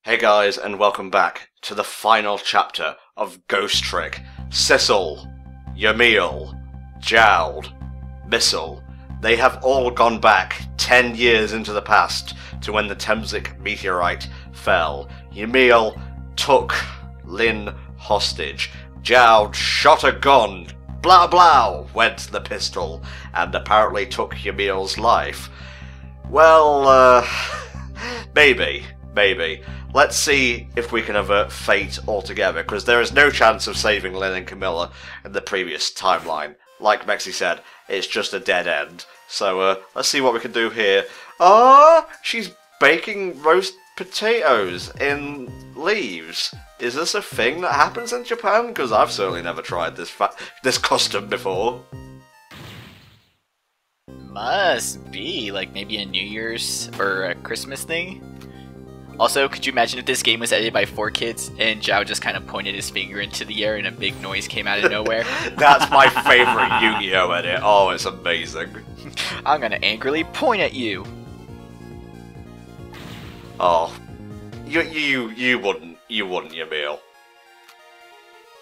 Hey guys, and welcome back to the final chapter of Ghost Trick. Sissel, Yomiel, Jowd, Missile, they have all gone back 10 years into the past to when the Temsic meteorite fell. Yomiel took Lynn hostage. Jowd shot a gun. Blah blah went the pistol, and apparently took Yomiel's life. Well, maybe. Let's see if we can avert fate altogether, because there is no chance of saving Lynn and Camilla in the previous timeline. Like Mexi said, it's just a dead end. So, let's see what we can do here. She's baking roast potatoes in leaves. Is this a thing that happens in Japan? Because I've certainly never tried this custom before. Must be, like maybe a New Year's or a Christmas thing. Also, could you imagine if this game was edited by 4 kids and Jowd just kind of pointed his finger into the air and a big noise came out of nowhere? That's my favourite Yu-Gi-Oh edit. Oh, it's amazing. I'm gonna angrily point at you. Oh, you wouldn't, Yomiel.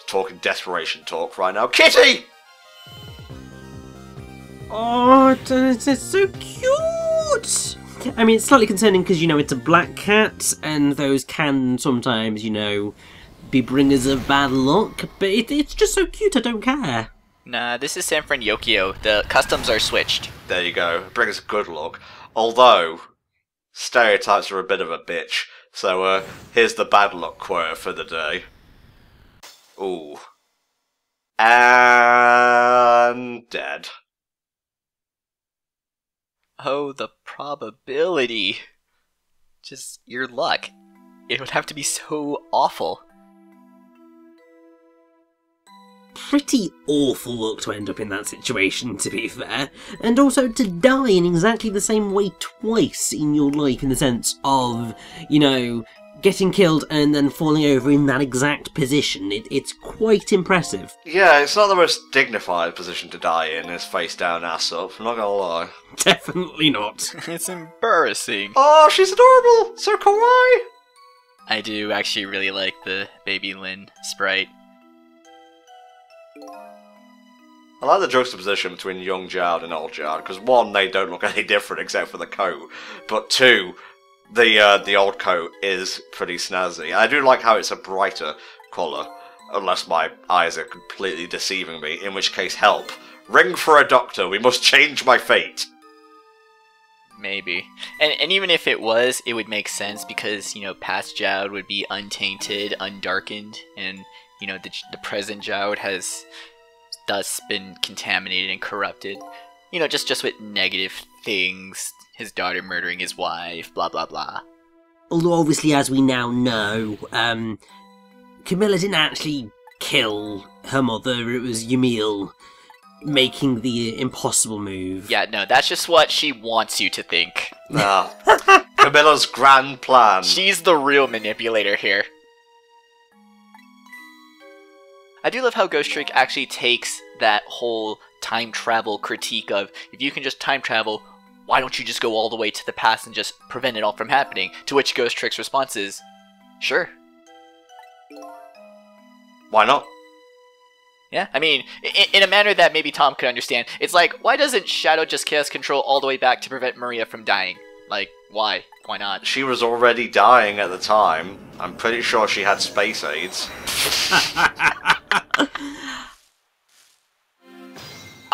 Talking desperation talk right now. Kitty! Oh, it's so cute! I mean, it's slightly concerning because, it's a black cat, and those can sometimes, be bringers of bad luck, but it's just so cute, I don't care. Nah, this is San Fran Yokio. The customs are switched. There you go. It brings good luck. Although, stereotypes are a bit of a bitch. So, here's the bad luck quote for the day. Ooh. And dead. Oh, the probability. Just your luck. It would have to be so awful. Pretty awful luck to end up in that situation, to be fair. And also to die in exactly the same way twice in your life, in the sense of, getting killed and then falling over in that exact position. It's quite impressive. Yeah, it's not the most dignified position to die in, is face down, ass up, I'm not gonna lie. Definitely not. It's embarrassing. Oh, she's adorable! So kawaii! I do actually really like the baby Lynn sprite. I like the juxtaposition between young Jowd and old Jowd, because one, they don't look any different except for the coat, but two, the old coat is pretty snazzy. I do like how it's a brighter colour, unless my eyes are completely deceiving me, in which case help. Ring for a doctor, we must change my fate. Maybe. And even if it was, it would make sense because, past Jowd would be untainted, undarkened, and, the present Jowd has thus been contaminated and corrupted. Just with negative things. His daughter murdering his wife, blah blah blah. Although obviously, as we now know, Camilla didn't actually kill her mother, it was Yomiel making the impossible move. Yeah, no, that's just what she wants you to think. Nah. Camilla's grand plan. She's the real manipulator here. I do love how Ghost Trick actually takes that whole time travel critique of, if you can just time travel, why don't you just go all the way to the past and just prevent it all from happening? To which Ghost Trick's response is, sure. Why not? Yeah, I mean, in a manner that maybe Tom could understand. It's like, why doesn't Shadow just chaos control all the way back to prevent Maria from dying? Like, why? Why not? She was already dying at the time. I'm pretty sure she had space aids.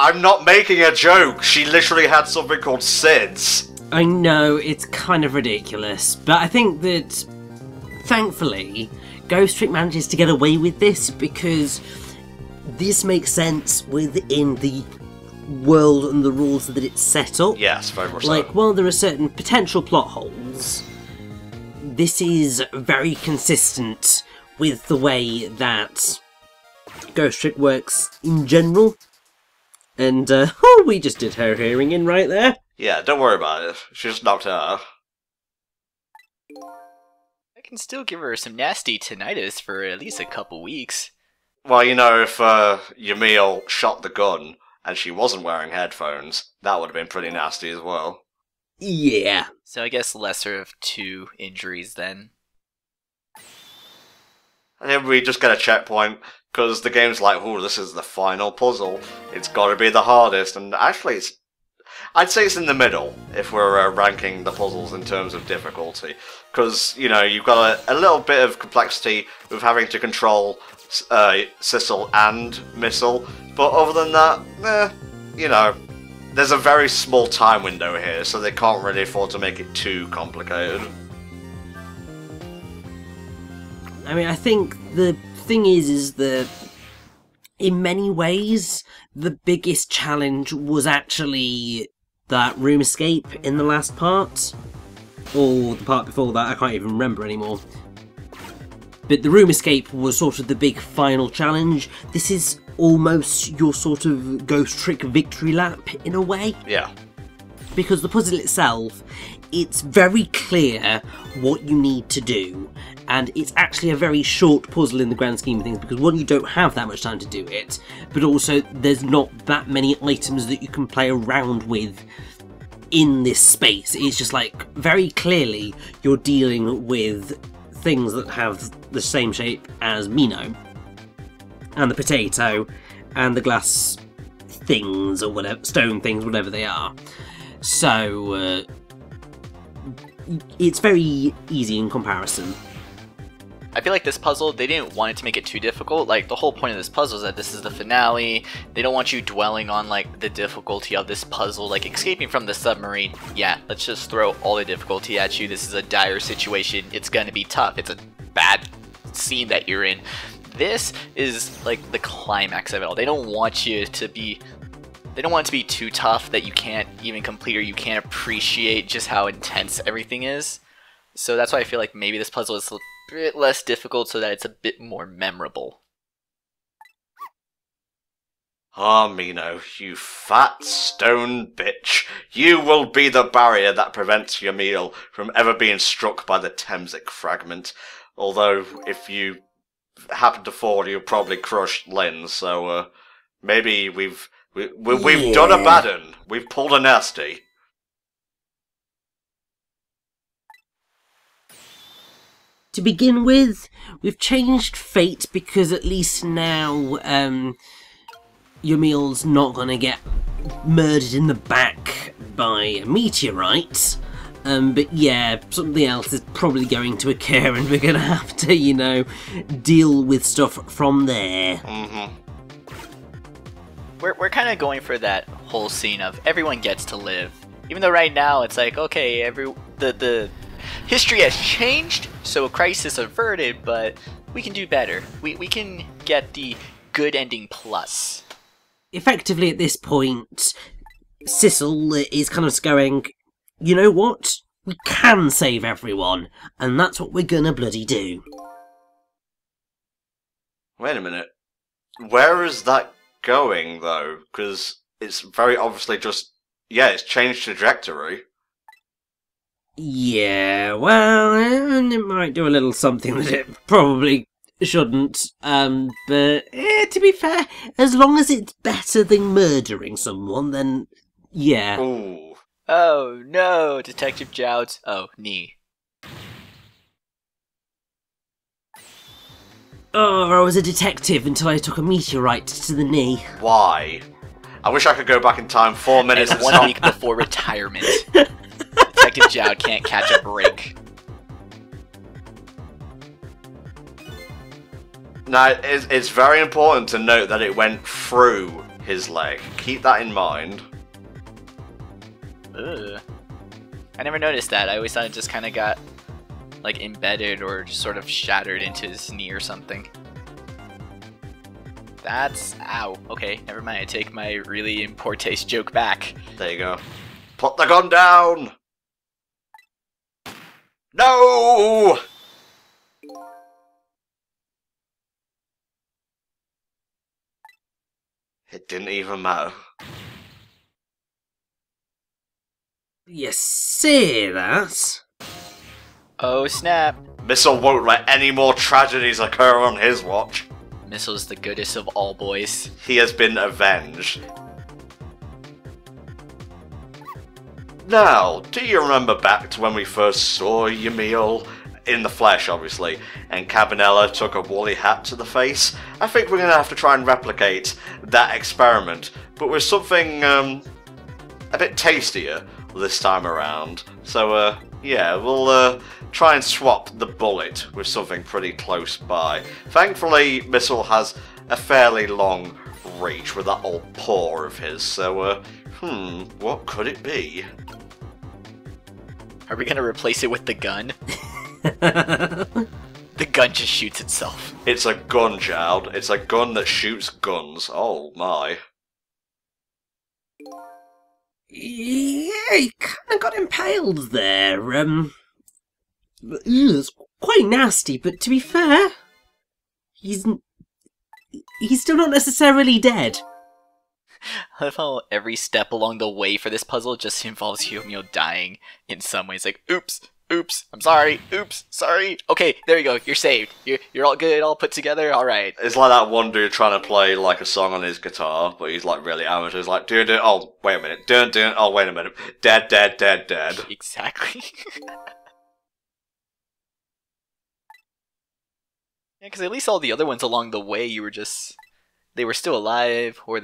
I'm not making a joke. She literally had something called SIDS. I know, it's kind of ridiculous, but I think that, thankfully, Ghost Trick manages to get away with this because this makes sense within the world and the rules that it's set up. Yes, very much so. Like, while there are certain potential plot holes, this is very consistent with the way that Ghost Trick works in general. And, we just did her hearing in right there. Yeah, don't worry about it. She just knocked her. I can still give her some nasty tinnitus for at least a couple weeks. Well, if Yomiel shot the gun and she wasn't wearing headphones, that would have been pretty nasty as well. Yeah. So I guess lesser of 2 injuries then. And then we just get a checkpoint, because the game's like, oh, this is the final puzzle. It's got to be the hardest, and actually I'd say it's in the middle, if we're ranking the puzzles in terms of difficulty. Because, you know, you've got a little bit of complexity with having to control Sissel and Missile, but other than that, you know, there's a very small time window here, so they can't really afford to make it too complicated. I mean, I think the thing is that in many ways, the biggest challenge was actually that room escape in the last part. Or the part before that, I can't even remember anymore. But the room escape was sort of the big final challenge. This is almost your sort of Ghost Trick victory lap, in a way. Yeah. Because the puzzle itself, it's very clear what you need to do. And it's actually a very short puzzle in the grand scheme of things, because one, you don't have that much time to do it, but also there's not that many items that you can play around with in this space. It's just like, very clearly, you're dealing with things that have the same shape as Mino, and the potato, and the glass things, or whatever, stone things, whatever they are. So, it's very easy in comparison. I feel like this puzzle, they didn't want it to make it too difficult. Like, the whole point of this puzzle is that this is the finale. They don't want you dwelling on, like, the difficulty of this puzzle. Like, escaping from the submarine, yeah, let's just throw all the difficulty at you. This is a dire situation. It's gonna be tough. It's a bad scene that you're in. This is, like, the climax of it all. They don't want you to be... They don't want it to be too tough that you can't even complete, or you can't appreciate just how intense everything is. So that's why I feel like maybe this puzzle is a bit less difficult so that it's a bit more memorable. Ah, Mino, you fat stone bitch. You will be the barrier that prevents Yomiel from ever being struck by the Temsic fragment. Although, if you happen to fall, you'll probably crush Lynn, so, maybe we've done a bad un. We've pulled a nasty. To begin with, we've changed fate because at least now, Yomiel's not gonna get murdered in the back by a meteorite. But yeah, something else is probably going to occur, and we're gonna have to, you know, deal with stuff from there. Mm-hmm. We're kind of going for that whole scene of everyone gets to live. Even though right now it's like, okay, the history has changed, so a crisis averted, but we can do better. We can get the good ending plus. Effectively, at this point, Sissel is kind of going, you know what? We can save everyone, and that's what we're gonna bloody do. Wait a minute. Where is that going, though? Because it's very obviously just... Yeah, it's changed trajectory. Yeah, well, it might do a little something that it probably shouldn't. But to be fair, as long as it's better than murdering someone, then yeah. Ooh. Oh no, Detective Jowd's knee. Oh, I was a detective until I took a meteorite to the knee. Why? I wish I could go back in time 4 minutes And 1 week before retirement. Detective Jowd can't catch a break. Now, it's very important to note that it went through his leg. Keep that in mind. Ugh. I never noticed that. I always thought it just kind of got, like, embedded or just sort of shattered into his knee or something. That's... ow. Okay, never mind. I take my really in poor taste joke back. There you go. Put the gun down! No! It didn't even matter. You say that? Oh snap. Missile won't let any more tragedies occur on his watch. Missile's the goodest of all boys. He has been avenged. Now, do you remember back to when we first saw Yomiel? in the flesh, obviously, and Cabanella took a woolly hat to the face. I think we're going to have to try and replicate that experiment, but with something a bit tastier this time around. So, yeah, we'll try and swap the bullet with something pretty close by. Thankfully, Missile has a fairly long reach with that old paw of his, so, what could it be? Are we gonna replace it with the gun? The gun just shoots itself. It's a gun, Jowd. It's a gun that shoots guns. Oh my. Yeah, he kind of got impaled there. It's quite nasty, but to be fair, he's still not necessarily dead. I love how every step along the way for this puzzle just involves Yomiel dying in some ways. Like, oops, I'm sorry, oops, sorry. Okay, there you go, you're saved. You're all good, all put together, alright. It's like that one dude trying to play like a song on his guitar, but he's like really amateur. He's like, dun, oh, wait a minute, dun, oh, wait a minute, dead. Exactly. Yeah, because at least all the other ones along the way, they were still alive, or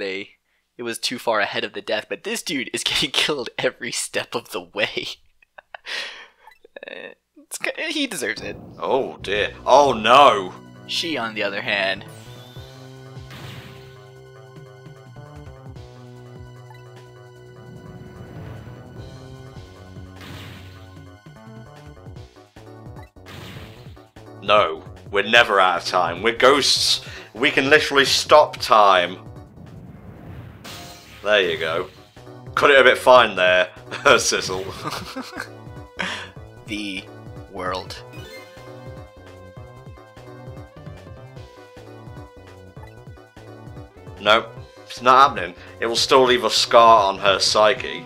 it was too far ahead of the death, but this dude is getting killed every step of the way. He deserves it. Oh dear. Oh no! She, on the other hand... No, we're never out of time. We're ghosts. We can literally stop time. There you go. Cut it a bit fine there, Sissel. The world. Nope, it's not happening. It will still leave a scar on her psyche.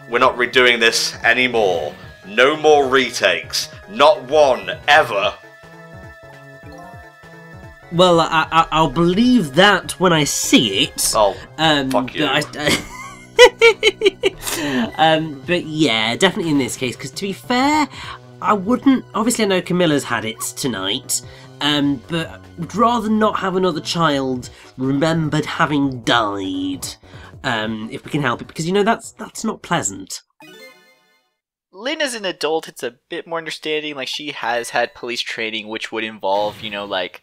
We're not redoing this anymore. No more retakes. Not one, ever. Well, I'll believe that when I see it. Oh, fuck you. But yeah, definitely in this case, because to be fair, I wouldn't... Obviously I know Camilla's had it tonight, but would rather not have another child remembered having died, if we can help it, because, you know, that's not pleasant. Lynn as an adult, it's a bit more understanding, like, she has had police training, which would involve, you know, like,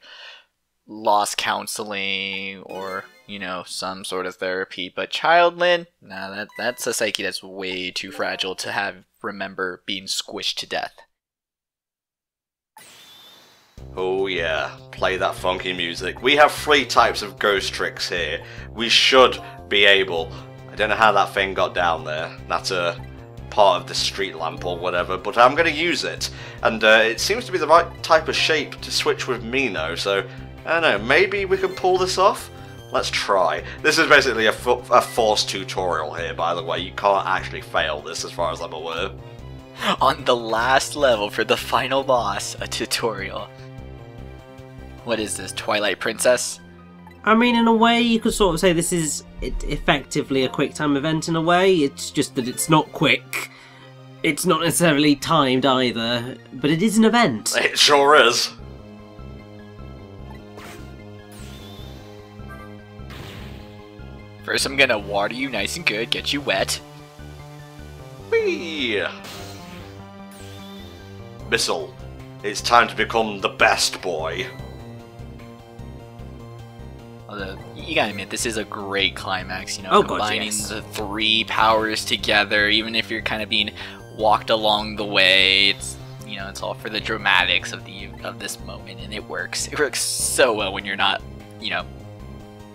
loss counseling, or, you know, some sort of therapy, but child Lynn, nah, that's a psyche that's way too fragile to remember being squished to death. Oh yeah, play that funky music. We have 3 types of ghost tricks here. We should be able... I don't know how that thing got down there. That's a part of the street lamp or whatever, but I'm going to use it. And it seems to be the right type of shape to switch with Mino, so... I don't know, maybe we can pull this off? Let's try. This is basically a forced tutorial here, by the way. You can't actually fail this as far as I'm aware. On the last level for the final boss, a tutorial. What is this, Twilight Princess? I mean, in a way, you could sort of say this is effectively a quick time event in a way. It's just that it's not quick. It's not necessarily timed either, but it is an event. It sure is. First I'm gonna water you nice and good, get you wet. Whee! Missile, it's time to become the best boy. Although, you gotta admit, this is a great climax, you know, combining God, yes. the 3 powers together, even if you're kind of being walked along the way, it's, you know, it's all for the dramatics of this moment, and it works. It works so well when you're not, you know,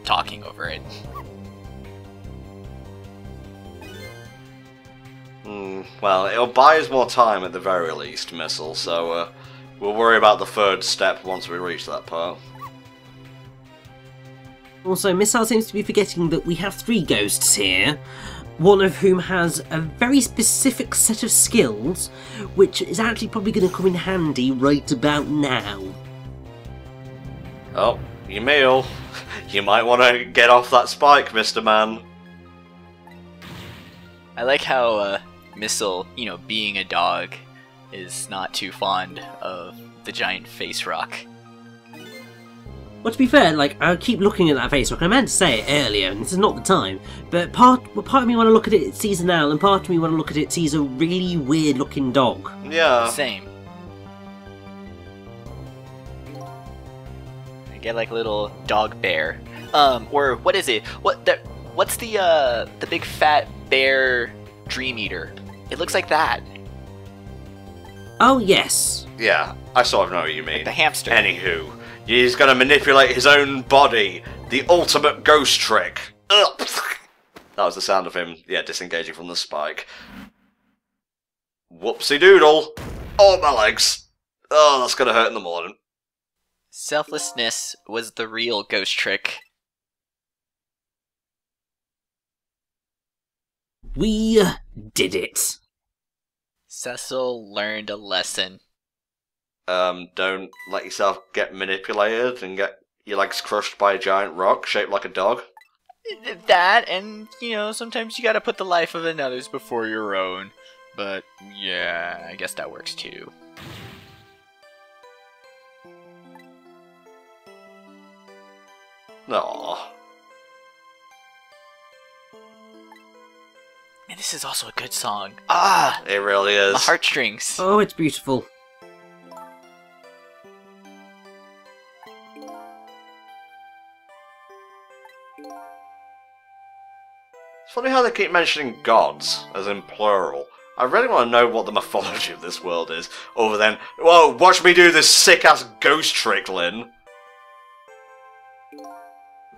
talking over it. Well, it'll buy us more time at the very least, Missile, so we'll worry about the 3rd step once we reach that part. Also, Missile seems to be forgetting that we have 3 ghosts here, one of whom has a very specific set of skills, which is actually probably going to come in handy right about now. Oh, Yomiel, you might want to get off that spike, Mr. Man. I like how Missile, you know, being a dog, is not too fond of the giant face rock. Well, to be fair, like, I keep looking at that face rock, and I meant to say it earlier, and this is not the time, but part of me when I look at it sees an owl, and part of me when I look at it sees a really weird looking dog. Yeah. Same. I get like a little dog bear. Or what is it? What's the big fat bear dream eater? It looks like that. Oh, yes. Yeah, I sort of know what you mean. Like the hamster. Anywho, he's gonna manipulate his own body. The ultimate ghost trick. Ugh. That was the sound of him, yeah, disengaging from the spike. Whoopsie doodle. Oh, my legs. Oh, that's gonna hurt in the morning. Selflessness was the real ghost trick. We did it. Sissel learned a lesson. Don't let yourself get manipulated and get your legs crushed by a giant rock shaped like a dog. That, and, you know, sometimes you gotta put the life of another's before your own. But, yeah, I guess that works too. Aww. Man, this is also a good song. Ah! It really is. My heartstrings. Oh, it's beautiful. It's funny how they keep mentioning gods, as in plural. I really want to know what the mythology of this world is, other than, whoa, watch me do this sick-ass ghost trick, Lynn.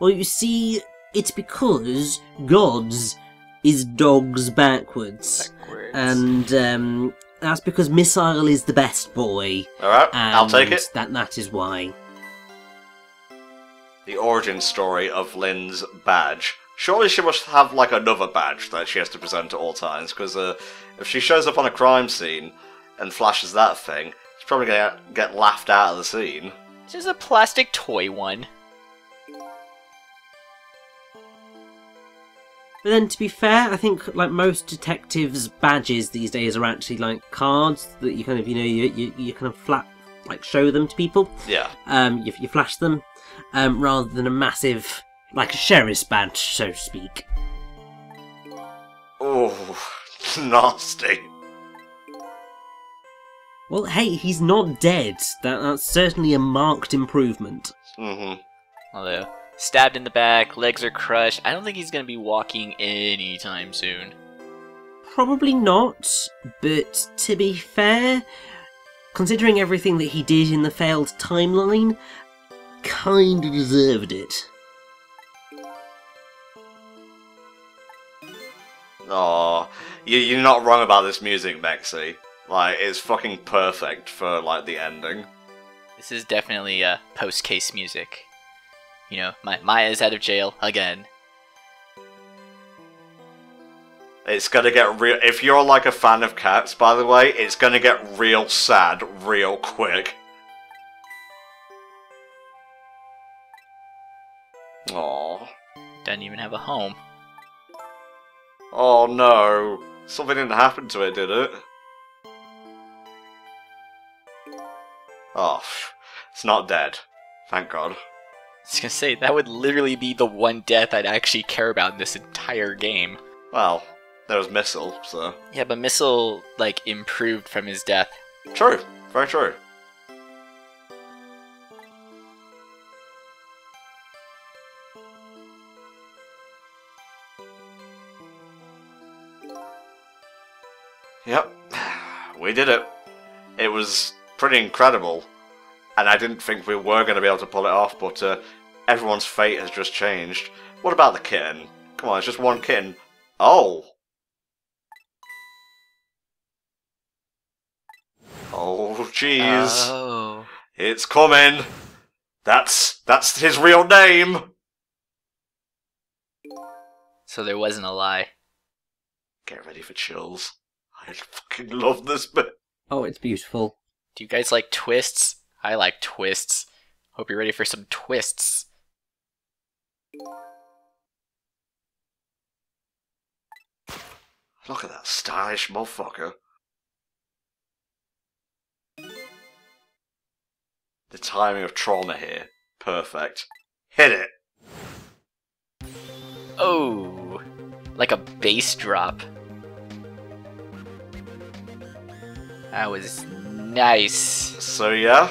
Well, you see, it's because gods is dogs backwards. And that's because Missile is the best boy. Alright, I'll take it. That is why. The origin story of Lynn's badge. Surely she must have, like, another badge that she has to present at all times, because if she shows up on a crime scene and flashes that thing, she's probably gonna get laughed out of the scene. It's just a plastic toy one. But then, to be fair, I think like most detectives' badges these days are actually like cards that you kind of, you know, you kind of flat like show them to people. Yeah. You flash them, rather than a massive like a sheriff's badge, so to speak. Oh, nasty. Well, hey, he's not dead. That's certainly a marked improvement. Mm-hmm. Although, stabbed in the back, legs are crushed, I don't think he's going to be walking anytime soon. Probably not, but to be fair, considering everything that he did in the failed timeline, kinda deserved it. Aw, you're not wrong about this music, Mexi. Like, it's fucking perfect for, like, the ending. This is definitely post-case music. You know, Maya's out of jail again. It's gonna get real. If you're like a fan of cats, by the way, it's gonna get real sad real quick. Aww. Doesn't even have a home. Oh no. Something didn't happen to it, did it? Oh, it's not dead. Thank God. I was gonna say, that would literally be the one death I'd actually care about in this entire game. Well, there was Missile, so... Yeah, but Missile, like, improved from his death. True. Very true. Yep. We did it. It was pretty incredible. And I didn't think we were going to be able to pull it off, but everyone's fate has just changed. What about the kitten? Come on, it's just one kitten. Oh! Oh, jeez. Oh. It's coming! That's his real name! So there wasn't a lie. Get ready for chills. I fucking love this bit. Oh, it's beautiful. Do you guys like twists? I like twists. Hope you're ready for some twists. Look at that stylish motherfucker. The timing of trauma here. Perfect. Hit it! Oh, like a bass drop. That was nice. So yeah,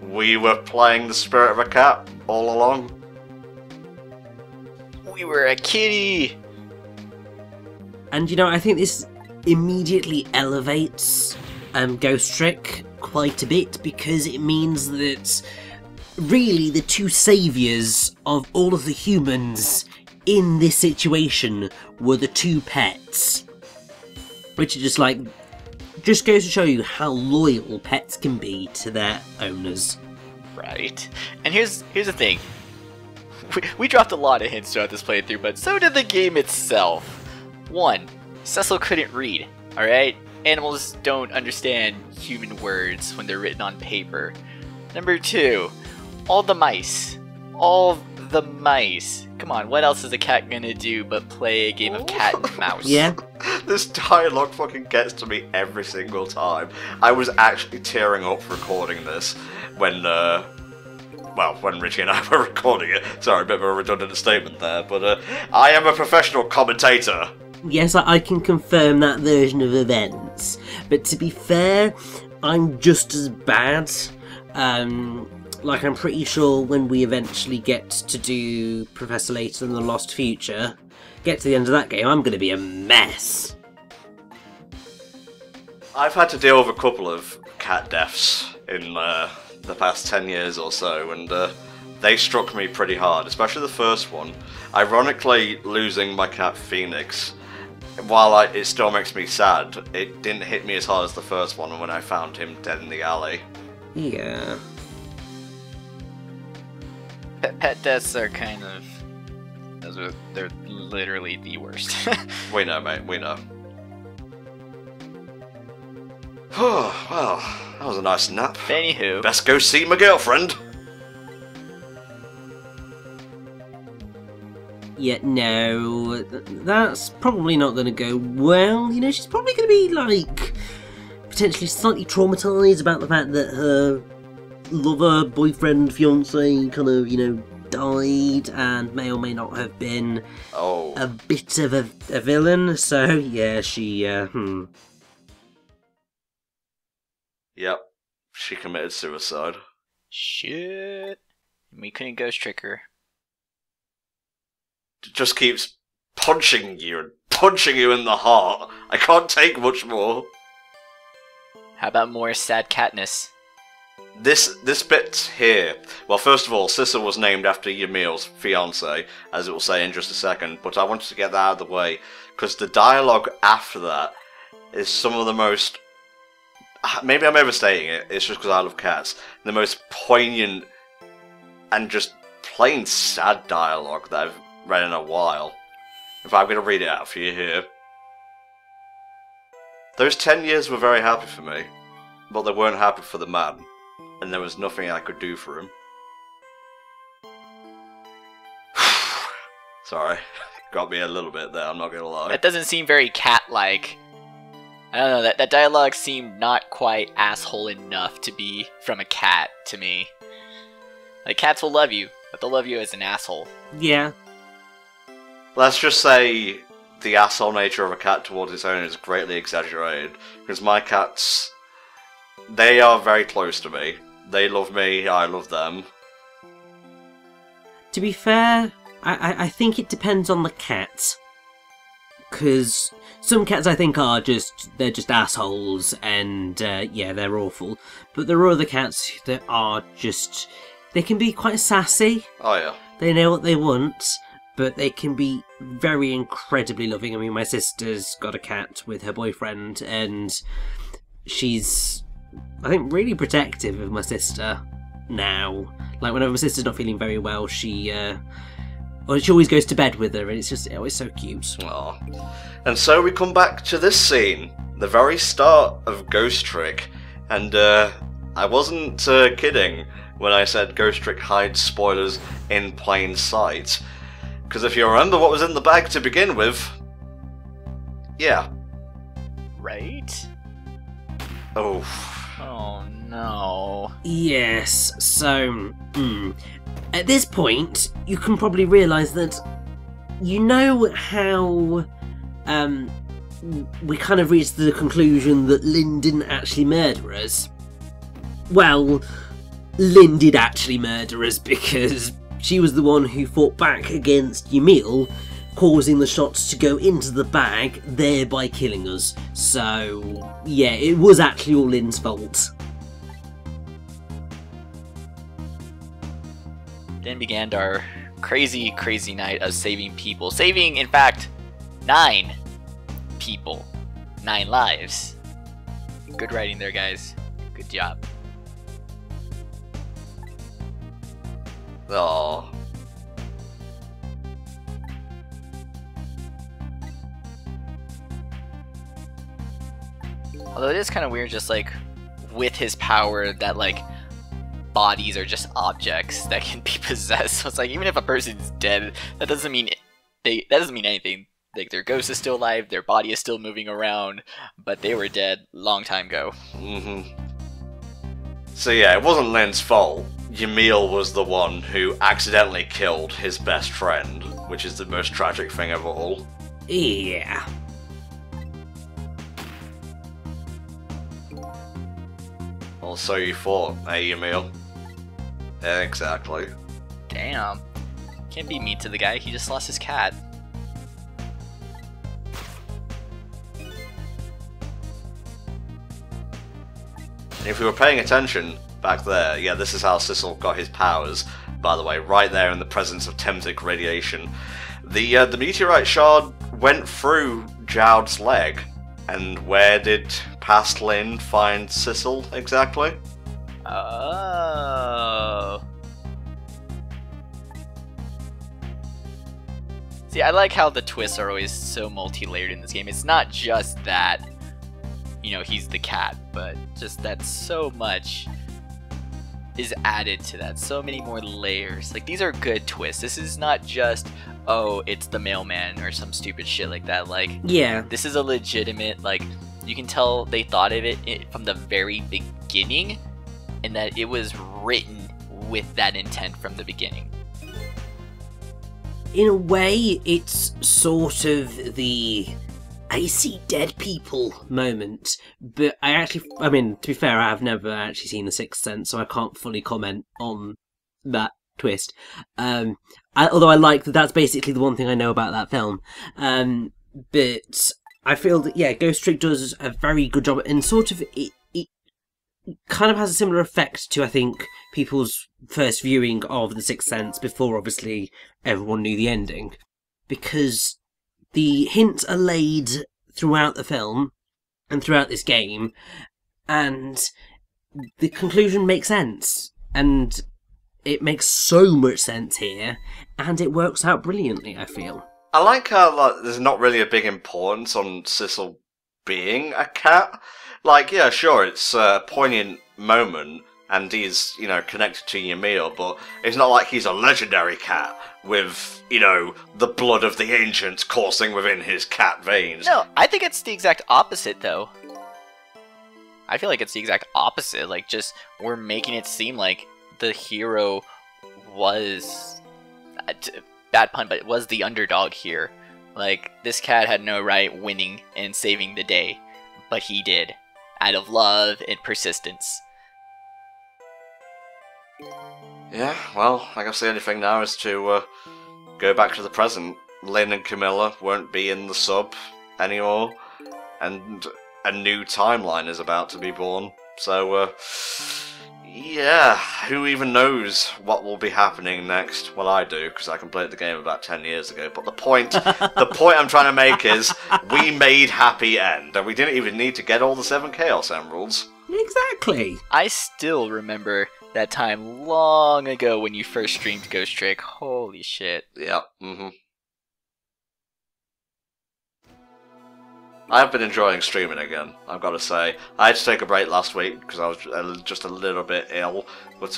we were playing the spirit of a cat all along. We were a kitty. And you know, I think this immediately elevates Ghost Trick quite a bit, because it means that really the two saviours of all of the humans in this situation were the two pets. Which is just goes to show you how loyal pets can be to their owners. Right. And here's the thing. We dropped a lot of hints throughout this playthrough, but so did the game itself. 1. Sissel couldn't read, alright? Animals don't understand human words when they're written on paper. Number 2. All the mice. Come on, what else is a cat gonna do but play a game of cat and mouse? Yeah. This dialogue fucking gets to me every single time. I was actually tearing up recording this when Richie and I were recording it. Sorry, a bit of a redundant statement there, but I am a professional commentator. Yes, I can confirm that version of events. But to be fair, I'm just as bad. I'm pretty sure when we eventually get to do Professor Layton and the Lost Future, get to the end of that game, I'm going to be a mess. I've had to deal with a couple of cat deaths in the past 10 years or so, and they struck me pretty hard, especially the first one. Ironically, losing my cat Phoenix, while it still makes me sad, it didn't hit me as hard as the first one when I found him dead in the alley. Yeah. Pet deaths are kind of... they're literally the worst. We know, mate, we know. Well, that was a nice nap. Anywho. Best go see my girlfriend. Yeah, no, that's probably not going to go well. You know, she's probably going to be, potentially slightly traumatised about the fact that her lover, boyfriend, fiancé died and may or may not have been a bit of a villain. So, yeah, Yep, she committed suicide. Shit. We couldn't ghost trick her. Just keeps punching you and punching you in the heart. I can't take much more. How about more sad catness? This bit here, well, first of all, Sissel was named after Yomiel's fiancé, as it will say in just a second, but I wanted to get that out of the way, because the dialogue after that is some of the most, maybe I'm overstating it, it's just because I love cats, the most poignant and just plain sad dialogue that I've read in a while. In fact, I'm going to read it out for you here. Those 10 years were very happy for me, but they weren't happy for the man, and there was nothing I could do for him. Sorry, got me a little bit there, I'm not going to lie. That doesn't seem very cat-like. I don't know, that dialogue seemed not quite asshole enough to be from a cat to me. Like, cats will love you, but they'll love you as an asshole. Yeah. Let's just say the asshole nature of a cat towards its owner is greatly exaggerated, because my cats, they are very close to me. They love me, I love them. To be fair, I think it depends on the cat. Because some cats I think they're just assholes, and yeah, they're awful. But there are other cats that are just, they can be quite sassy. Oh yeah. They know what they want, but they can be very incredibly loving. I mean, my sister's got a cat with her boyfriend, and she's, I think, really protective of my sister now. Like, whenever my sister's not feeling very well, she always goes to bed with her, and it's always so cute. Aww. And so we come back to this scene, the very start of Ghost Trick, and I wasn't kidding when I said Ghost Trick hides spoilers in plain sight. Because if you remember what was in the bag to begin with, yeah. Right? Oh, Oh no. Yes, so, at this point, you can probably realise that you know how, we kind of reached the conclusion that Lynn didn't actually murder us. Well, Lynn did actually murder us because she was the one who fought back against Yomiel, causing the shots to go into the bag, thereby killing us. So, yeah, it was actually all Lynn's fault. Then began our crazy, crazy night of saving people. Saving, in fact, 9 people. 9 lives. Good writing there, guys. Good job. Oh. Although it is kind of weird, just like with his power, that like bodies are just objects that can be possessed. So it's like even if a person's dead, that doesn't mean anything. Like their ghost is still alive, their body is still moving around, but they were dead long time ago. So yeah, it wasn't Lynn's fault. Yomiel was the one who accidentally killed his best friend, which is the most tragic thing of all. Yeah. Well, so you thought, eh, Yomiel? Exactly. Damn. Can't be mean to the guy, he just lost his cat. And if we were paying attention back there, yeah, this is how Sissel got his powers, by the way, right there in the presence of Temtic radiation. The meteorite shard went through Jowd's leg. And where did past Lynn find Sissel exactly? Oh. See, I like how the twists are always so multi-layered in this game. It's not just that, you know, he's the cat, but just that so much is added to that. So many more layers. Like, these are good twists. This is not just, oh, it's the mailman or some stupid shit like that. Like, Yeah. this is a legitimate, like, you can tell they thought of it from the very beginning, and that it was written with that intent from the beginning. In a way, it's sort of the I see dead people moment, but I mean, to be fair, I have never actually seen The Sixth Sense, so I can't fully comment on that twist. Although I like that that's basically the one thing I know about that film. But I feel that, yeah, Ghost Trick does a very good job, and sort of it kind of has a similar effect to, I think, people's first viewing of The Sixth Sense before, obviously, everyone knew the ending. Because the hints are laid throughout the film and throughout this game, and the conclusion makes sense. And it makes so much sense here, and it works out brilliantly, I feel. I like how there's not really a big importance on Sissel being a cat. Like, yeah, sure, it's a poignant moment, and he's, you know, connected to Yomiel, but it's not like he's a legendary cat with, you know, the blood of the ancients coursing within his cat veins. No, I think it's the exact opposite, though. I feel like it's the exact opposite. Like, just, we're making it seem like the hero was... bad pun, but it was the underdog here. Like, this cat had no right winning and saving the day, but he did, out of love and persistence. Yeah, well, I guess the only thing now is to go back to the present. Lynn and Camilla won't be in the sub anymore, and a new timeline is about to be born. So, yeah, who even knows what will be happening next? Well, I do, because I completed the game about 10 years ago. But the point I'm trying to make is, we made happy end, and we didn't even need to get all the 7 Chaos Emeralds. Exactly. I still remember that time long ago when you first streamed Ghost Trick. Holy shit. Yep, I've been enjoying streaming again, I've got to say. I had to take a break last week because I was just a little bit ill, but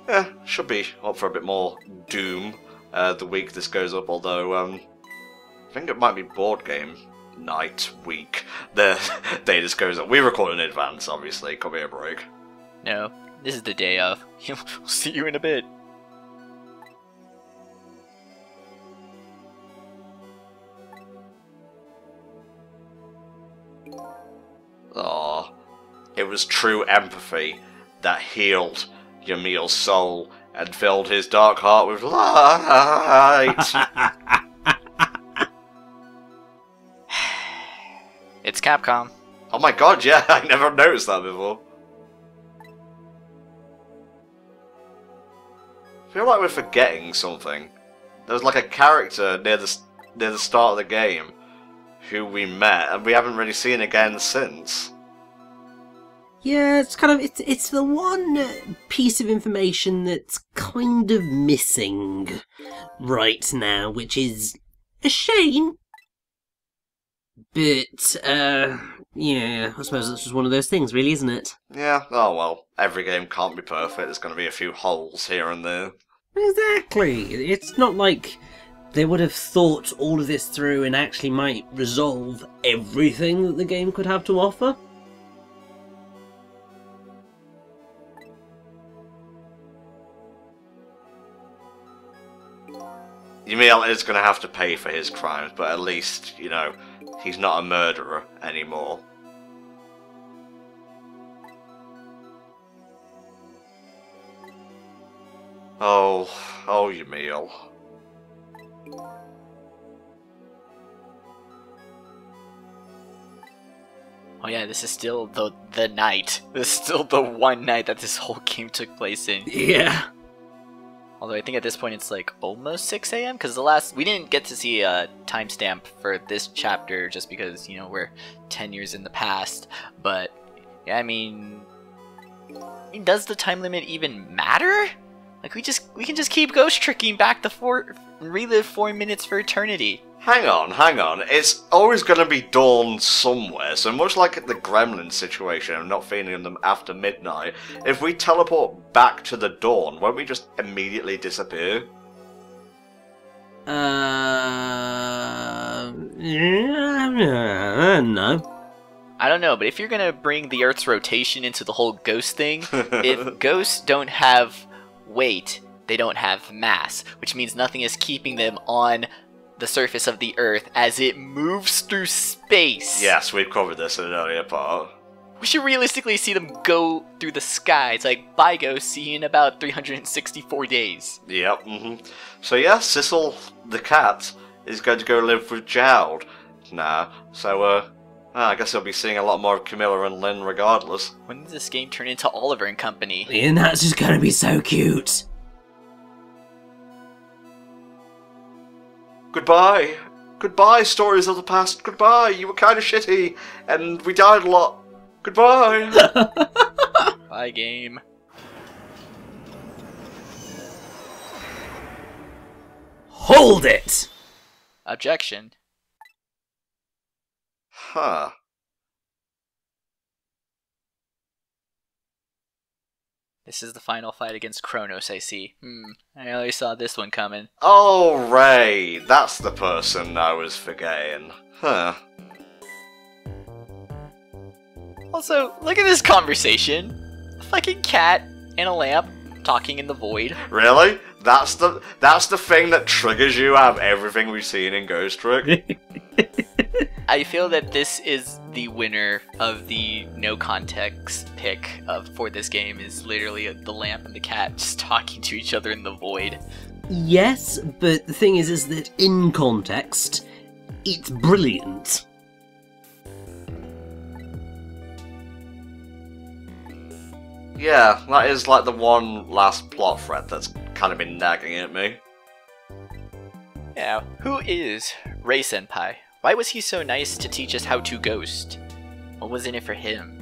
yeah, should be up for a bit more Doom the week this goes up, although I think it might be board game night, week, the day just goes on. We record in advance, obviously. Could be a break. No, this is the day of. We'll see you in a bit. Oh, it was true empathy that healed Yomiel's soul and filled his dark heart with light. It's Capcom. Oh my god, yeah, I never noticed that before. I feel like we're forgetting something. There was like a character near the start of the game who we met, and we haven't really seen again since. Yeah, it's kind of it's the one piece of information that's kind of missing right now, which is a shame. But yeah, I suppose it's just one of those things, really, isn't it? Yeah, oh well, every game can't be perfect. There's going to be a few holes here and there. Exactly. It's not like they would have thought all of this through and actually might resolve everything that the game could have to offer. Yomiel is going to have to pay for his crimes, but at least, you know, he's not a murderer anymore. Oh, Yomiel. Oh yeah, this is still the night. This is still the one night that this whole game took place in. Yeah. Although I think at this point it's like almost 6 a.m. because we didn't get to see a timestamp for this chapter just because, you know, we're 10 years in the past. But yeah, I mean, does the time limit even matter? Like we can just keep ghost tricking back relive 4 minutes for eternity. Hang on. It's always going to be dawn somewhere, so much like the Gremlin situation of not feeling them after midnight, if we teleport back to the dawn, won't we just immediately disappear? No. I don't know, but if you're gonna bring the Earth's rotation into the whole ghost thing, if ghosts don't have weight, they don't have mass, which means nothing is keeping them on the surface of the Earth as it moves through space. Yes, we've covered this in an earlier part. We should realistically see them go through the sky. It's like, bye ghost, see you in about 364 days. Yep, So yeah, Sissel, the cat, is going to go live with Jowd now. So, I guess he'll be seeing a lot more of Camilla and Lynn regardless. When does this game turn into Oliver and Company? And that's just gonna be so cute. Goodbye. Goodbye, stories of the past. Goodbye. You were kind of shitty, and we died a lot. Goodbye. Bye, game. Hold it! Objection. Huh. This is the final fight against Kronos, I see. I always saw this one coming. Oh, Ray. That's the person I was forgetting. Huh. Also, look at this conversation. A fucking cat and a lamp talking in the void. Really? That's the thing that triggers you out of everything we've seen in Ghost Trick? I feel that this is the winner of the no context pick for this game, is literally the lamp and the cat just talking to each other in the void. Yes, but the thing is that in context, it's brilliant. Yeah, that is like the one last plot thread that's kind of been nagging at me. Yeah, who is Ray Senpai? Why was he so nice to teach us how to ghost? What was in it for him?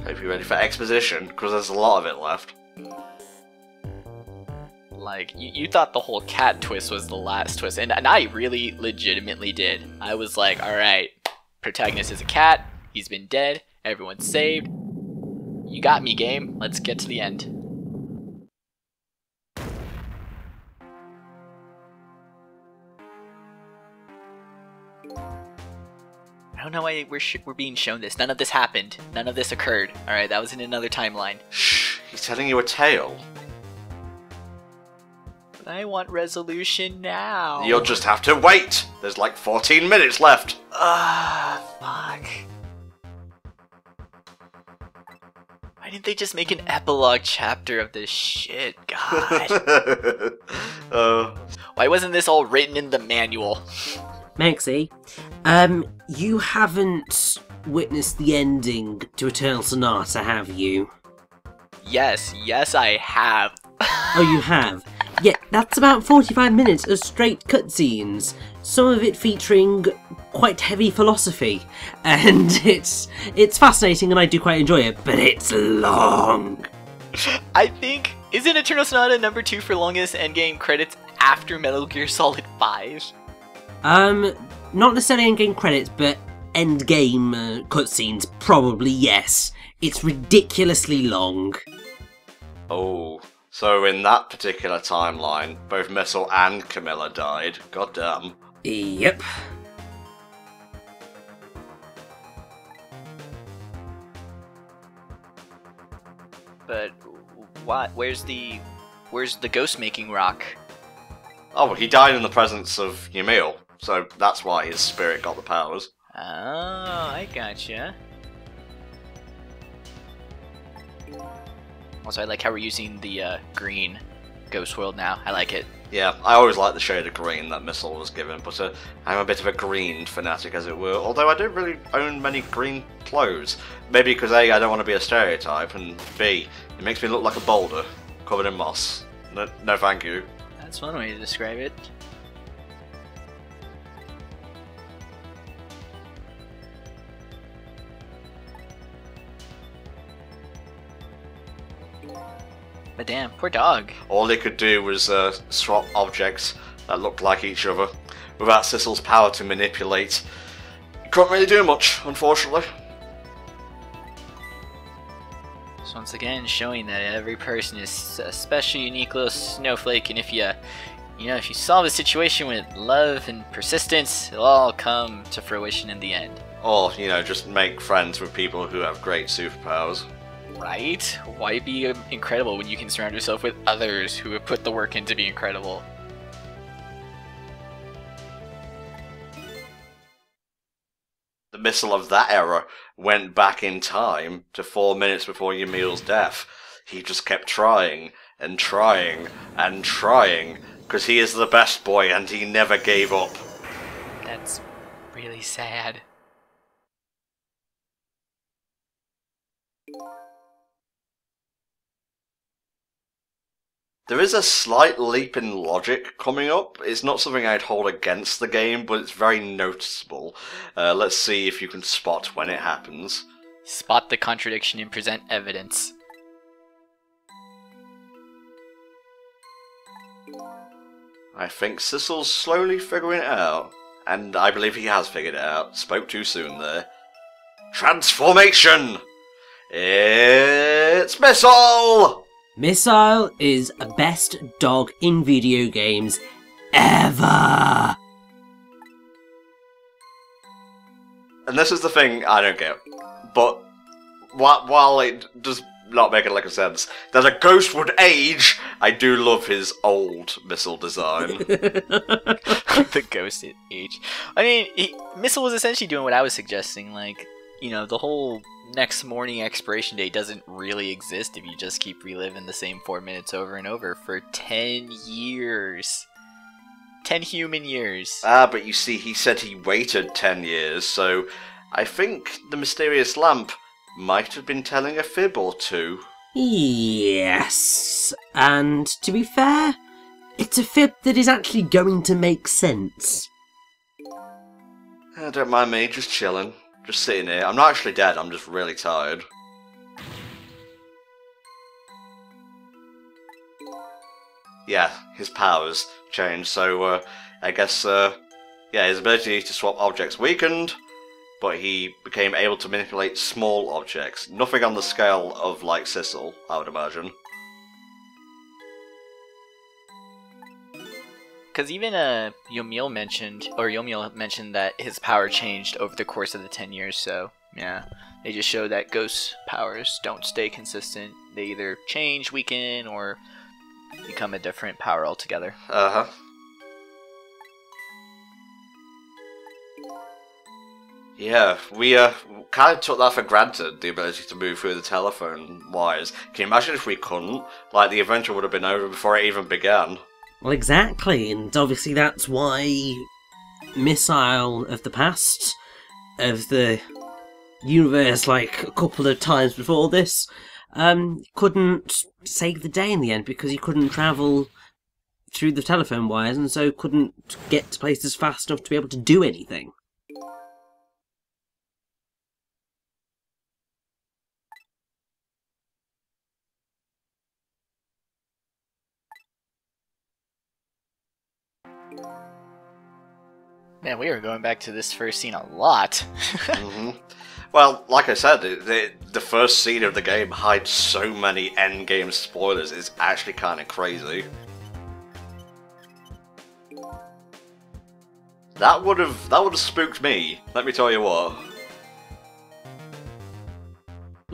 Hope you're ready for exposition, because there's a lot of it left. Like, you thought the whole cat twist was the last twist, and I really legitimately did. I was like, alright, protagonist is a cat, he's been dead, everyone's saved. You got me, game. Let's get to the end. don't know why we're being shown this. None of this happened. None of this occurred. Alright, that was in another timeline. Shh, he's telling you a tale. But I want resolution now. You'll just have to wait. There's like 14 minutes left. Fuck. Why didn't they just make an epilogue chapter of this shit? God. Why wasn't this all written in the manual? Maxie, you haven't witnessed the ending to Eternal Sonata, have you? Yes, I have. Oh, you have? Yeah, that's about 45 minutes of straight cutscenes, some of it featuring quite heavy philosophy, and it's fascinating and I do quite enjoy it, but it's long. I think, isn't Eternal Sonata number 2 for longest endgame credits after Metal Gear Solid 5? Not necessarily endgame credits, but endgame cutscenes, probably, yes. It's ridiculously long. Oh, so in that particular timeline, both Missile and Camilla died. Goddamn. Yep. But what? Where's the ghost making rock? Oh, well, he died in the presence of Yomiel, so that's why his spirit got the powers. Oh, I gotcha. Also, I like how we're using the green ghost world now. I like it. Yeah, I always like the shade of green that Missile was given, but I'm a bit of a green fanatic, as it were, although I don't really own many green clothes. Maybe because A, I don't want to be a stereotype, and B, it makes me look like a boulder covered in moss. No thank you. That's one way to describe it. But damn, poor dog. All he could do was swap objects that looked like each other. Without Sissel's power to manipulate, he couldn't really do much, unfortunately. So once again, showing that every person is a special, unique little snowflake, and if you solve a situation with love and persistence, it'll all come to fruition in the end. Or, just make friends with people who have great superpowers. Right? Why be incredible when you can surround yourself with others who have put the work in to be incredible? The Missile of that era went back in time to 4 minutes before Yomiel's death. He just kept trying and trying and trying, because he is the best boy and he never gave up. That's really sad. There is a slight leap in logic coming up. It's not something I'd hold against the game, but it's very noticeable. Let's see if you can spot when it happens. Spot the contradiction and present evidence. I think Sissel's slowly figuring it out. And I believe he has figured it out. Spoke too soon there. Transformation! It's Missile! Missile is the best dog in video games ever! And this is the thing I don't get. But while it does not make a lick of sense, that a ghost would age, I do love his old Missile design. The ghost age. I mean, Missile was essentially doing what I was suggesting, like, the whole next morning expiration date doesn't really exist if you just keep reliving the same 4 minutes over and over for 10 years. 10 human years. Ah, but you see, he said he waited 10 years, so I think the mysterious lamp might have been telling a fib or two. Yes, and to be fair, it's a fib that is actually going to make sense. Don't mind me, just chilling. Just sitting here. I'm not actually dead, I'm just really tired. Yeah, his powers changed, so I guess, his ability to swap objects weakened, but he became able to manipulate small objects. Nothing on the scale of, like, Sissel, I would imagine. Because even Yomiel mentioned that his power changed over the course of the 10 years. So yeah, they just show that ghost powers don't stay consistent. They either change, weaken, or become a different power altogether. Uh-huh. Yeah, we kind of took that for granted, the ability to move through the telephone wires. Can you imagine if we couldn't? Like, the adventure would have been over before it even began. Well, exactly, and obviously that's why Missile of the past, of the universe, like a couple of times before this, couldn't save the day in the end because he couldn't travel through the telephone wires and so couldn't get to places fast enough to be able to do anything. Man, we are going back to this first scene a lot. Mm-hmm. Well, like I said, the first scene of the game hides so many endgame spoilers, it's actually kind of crazy. That would have spooked me, let me tell you what.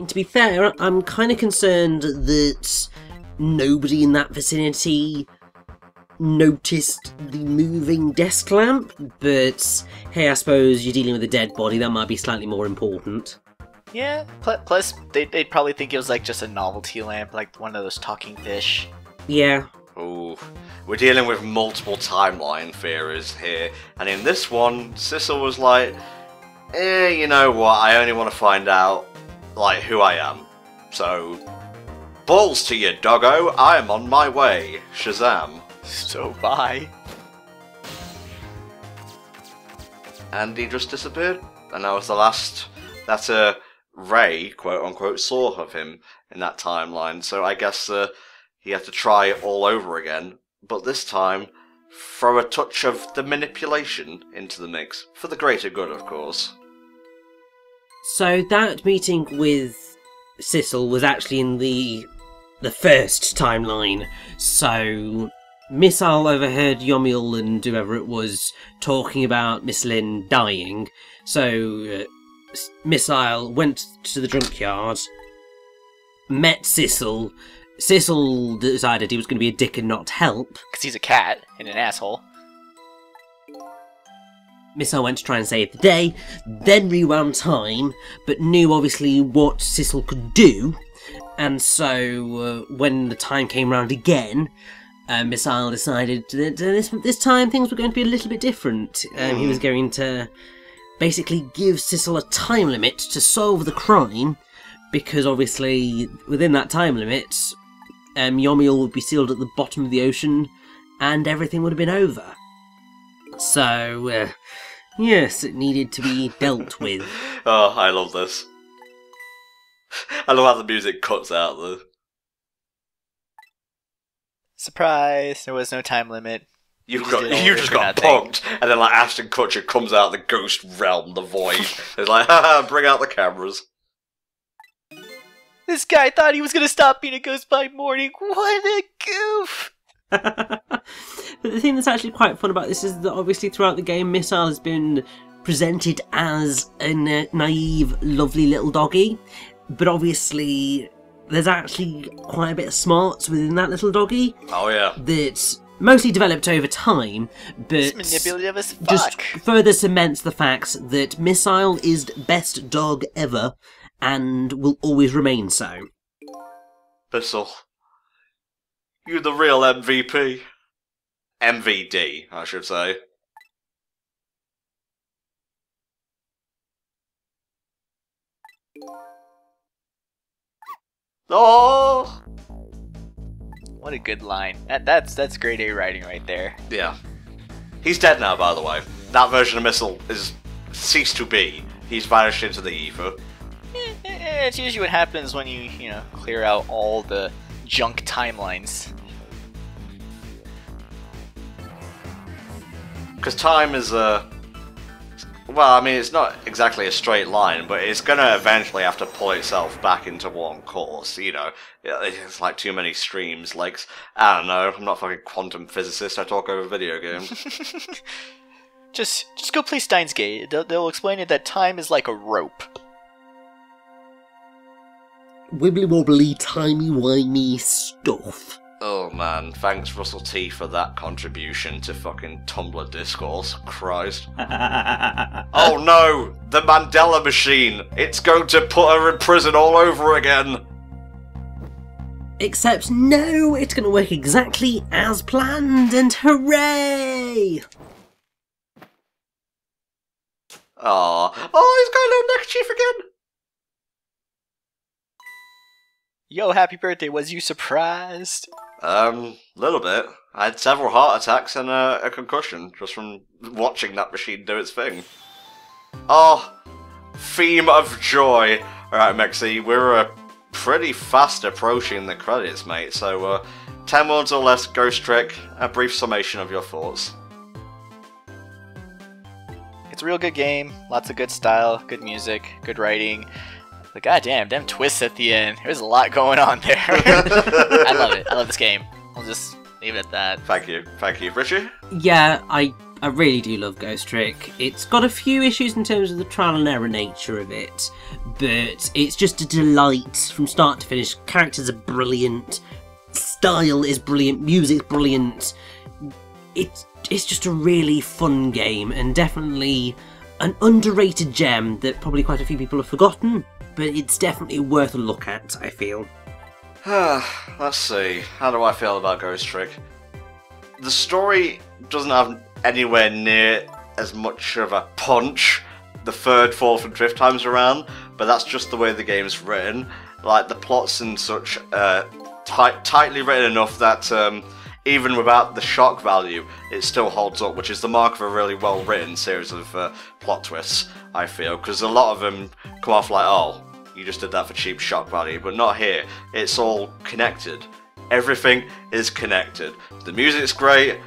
To be fair, I'm kind of concerned that nobody in that vicinity noticed the moving desk lamp, but hey, I suppose you're dealing with a dead body, that might be slightly more important. Yeah, plus they'd probably think it was like just a novelty lamp, like one of those talking fish. Yeah. Ooh, we're dealing with multiple timeline theories here, and in this one, Sissel was like, you know what, I only want to find out, like, who I am. So, balls to you, doggo, I am on my way, Shazam. So bye. And he just disappeared, and that was the last that Ray, quote-unquote, saw of him in that timeline, so I guess he had to try all over again, but this time, throw a touch of the manipulation into the mix, for the greater good, of course. So that meeting with Sissel was actually in the first timeline, so Missile overheard Yomiel and whoever it was talking about Miss Lynn dying, so Missile went to the junkyard, met Sissel. Sissel decided he was going to be a dick and not help. Because he's a cat and an asshole. Missile went to try and save the day, then rewound time, but knew obviously what Sissel could do, and so when the time came round again, Missile decided that this time things were going to be a little bit different. He was going to basically give Sissel a time limit to solve the crime, because obviously within that time limit, Yomiel would be sealed at the bottom of the ocean, and everything would have been over. So, yes, it needed to be dealt with. Oh, I love this. I love how the music cuts out, though. Surprise! There was no time limit. You just got punked, and then like Ashton Kutcher comes out of the ghost realm, the void. It's like, haha, bring out the cameras. This guy thought he was gonna stop being a ghost by morning. What a goof! But the thing that's actually quite fun about this is that obviously throughout the game, Missile has been presented as a naive, lovely little doggy, but obviously there's actually quite a bit of smarts within that little doggy. Oh yeah. That's mostly developed over time, but it's manipulative as fuck. Just further cements the fact that Missile is the best dog ever, and will always remain so. Bissell, you're the real MVP. MVD, I should say. Oh! What a good line. That's grade A writing right there. Yeah. He's dead now, by the way. That version of Missile is ceased to be. He's vanished into the ether. It's usually what happens when you clear out all the junk timelines. Because time is Well, I mean, it's not exactly a straight line, but it's gonna eventually have to pull itself back into one course, you know. It's like too many streams, like, I don't know, I'm not a fucking quantum physicist, I talk over video games. Just go play Steins Gate. They'll explain it that time is like a rope. Wibbly wobbly, timey-wimey stuff. Oh man, thanks Russell T for that contribution to fucking Tumblr discourse. Christ. Oh no! The Mandela machine! It's going to put her in prison all over again! Except no, it's going to work exactly as planned, and hooray! Aww. Oh, he's got a little neckerchief again! Yo, happy birthday, was you surprised? Little bit. I had several heart attacks and a concussion just from watching that machine do its thing. Oh, theme of joy. Alright, Mexi, we're pretty fast approaching the credits, mate, so 10 words or less, Ghost Trick, a brief summation of your thoughts. It's a real good game, lots of good style, good music, good writing. But goddamn, them twists at the end. There's a lot going on there. I love it. I love this game. I'll just leave it at that. Thank you. Thank you. Richie? Yeah, I really do love Ghost Trick. It's got a few issues in terms of the trial and error nature of it, but it's just a delight from start to finish. Characters are brilliant, style is brilliant, music's brilliant. It's just a really fun game, and definitely an underrated gem that probably quite a few people have forgotten. But it's definitely worth a look at, I feel. Let's see. How do I feel about Ghost Trick? The story doesn't have anywhere near as much of a punch the third, fourth and fifth times around, but that's just the way the game's written. Like, the plots and such tightly written enough that even without the shock value, it still holds up, which is the mark of a really well-written series of plot twists, I feel, because a lot of them come off like, oh, you just did that for cheap shock value, but not here. It's all connected. Everything is connected. The music's great,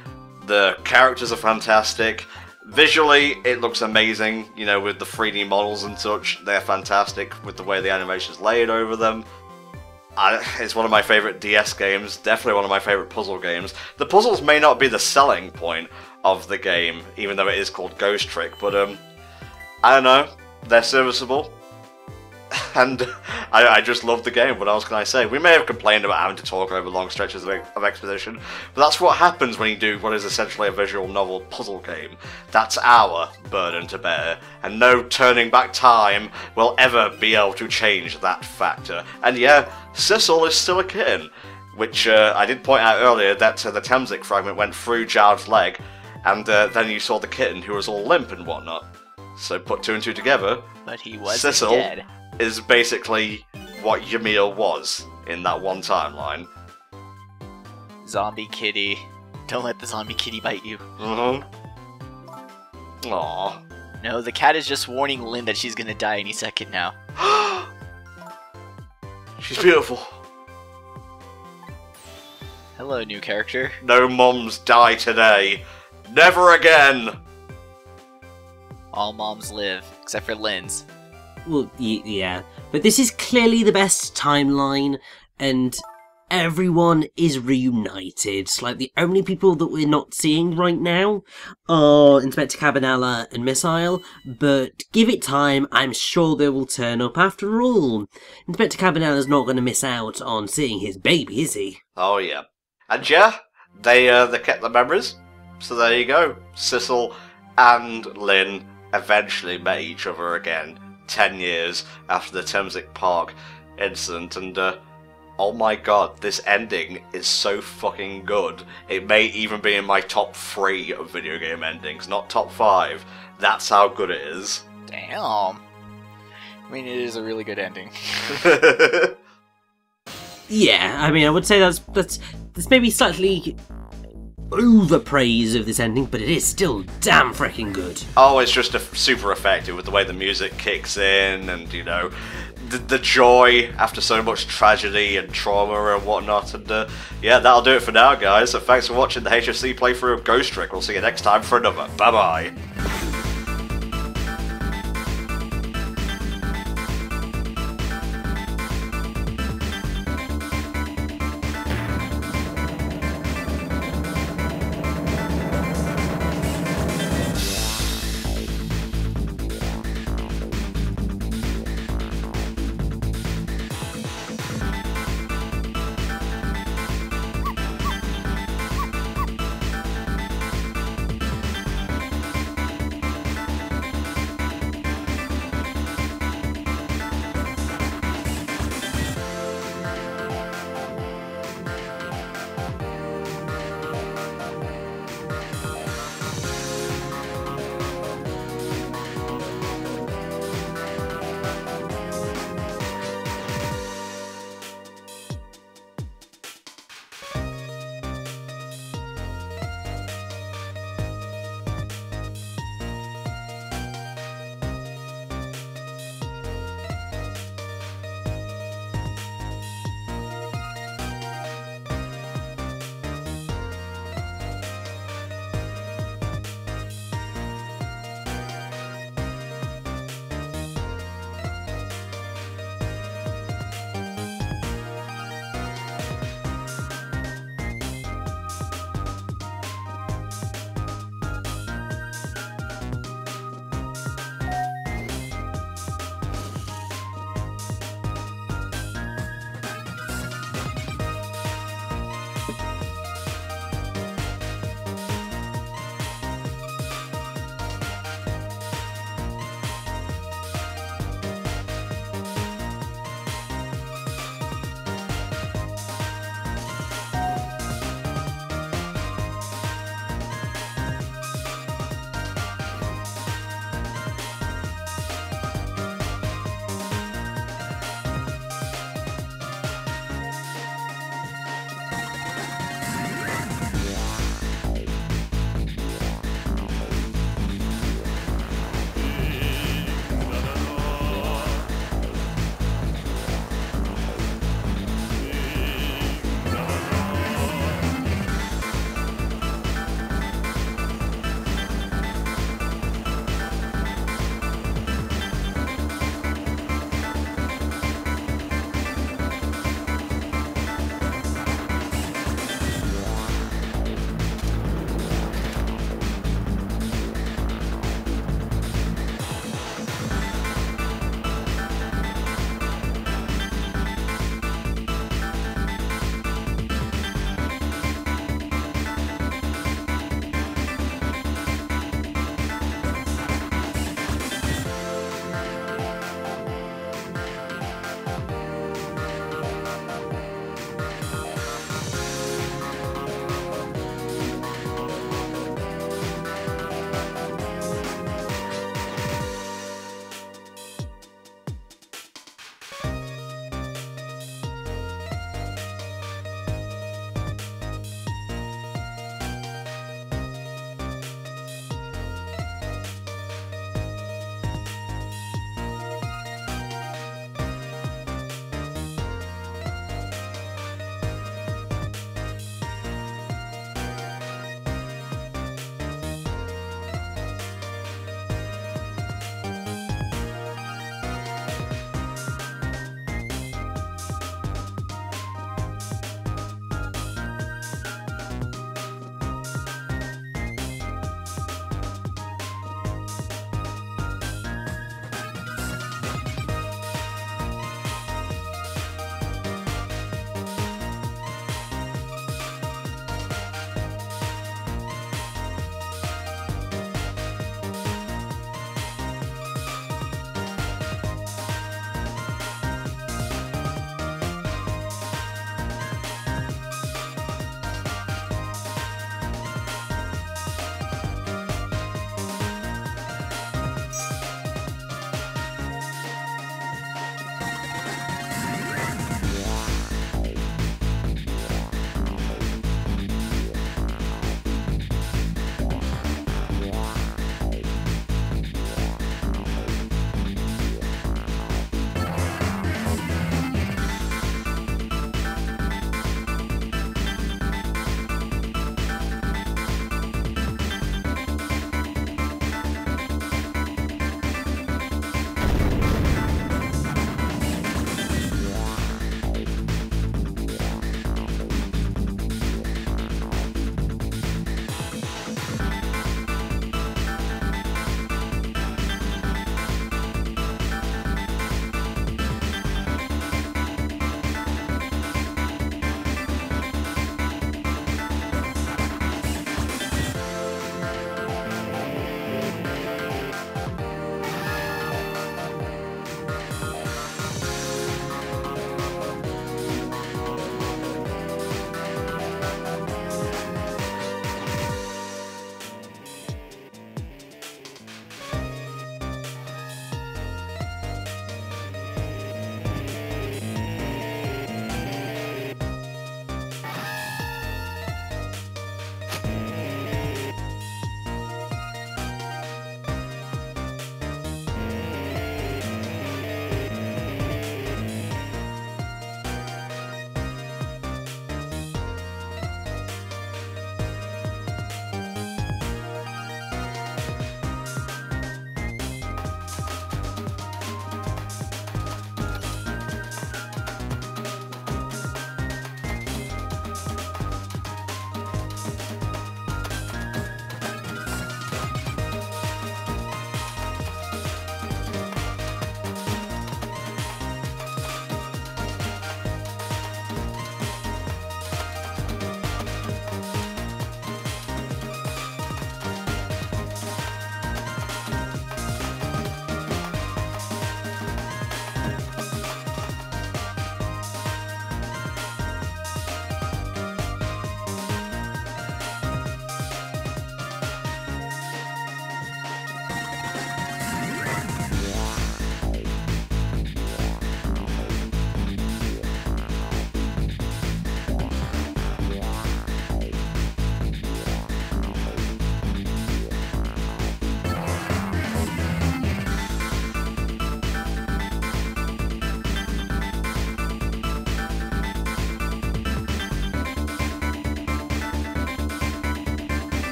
the characters are fantastic, visually it looks amazing, you know, with the 3D models and such, they're fantastic with the way the animation's laid over them. It's one of my favourite DS games, definitely one of my favourite puzzle games. The puzzles may not be the selling point of the game, even though it is called Ghost Trick, but I don't know, they're serviceable. And I just love the game, what else can I say? We may have complained about having to talk over long stretches of exposition, but that's what happens when you do what is essentially a visual novel puzzle game. That's our burden to bear, and no turning back time will ever be able to change that factor. And yeah, Sissel is still a kitten, which I did point out earlier that the Temzik fragment went through Jowd's leg, and then you saw the kitten who was all limp and whatnot. So put two and two together, But he was Sissel dead. is basically what Yomiel was in that one timeline. Zombie kitty. Don't let the zombie kitty bite you. Aww. No, the cat is just warning Lynn that she's gonna die any second now. She's beautiful. Hello, new character. No moms die today. Never again. All moms live, except for Lynn's. Well, yeah. But this is clearly the best timeline, and everyone is reunited. Like, the only people that we're not seeing right now are Inspector Cabanela and Missile, but give it time, I'm sure they will turn up after all. Inspector Cabanela's not going to miss out on seeing his baby, is he? Oh yeah. And yeah, they kept the memories. So there you go. Sissel and Lynn eventually met each other again 10 years after the Temzik Park incident, and oh my god, this ending is so fucking good. It may even be in my top 3 of video game endings, not top 5. That's how good it is. Damn. I mean, it is a really good ending. Yeah, I mean, I would say that's maybe slightly overpraise of this ending, but it is still damn freaking good. Oh, it's just super effective with the way the music kicks in, and you know, the joy after so much tragedy and trauma and whatnot. And yeah, that'll do it for now, guys. So thanks for watching the HFC playthrough of Ghost Trick. We'll see you next time for another. Bye bye.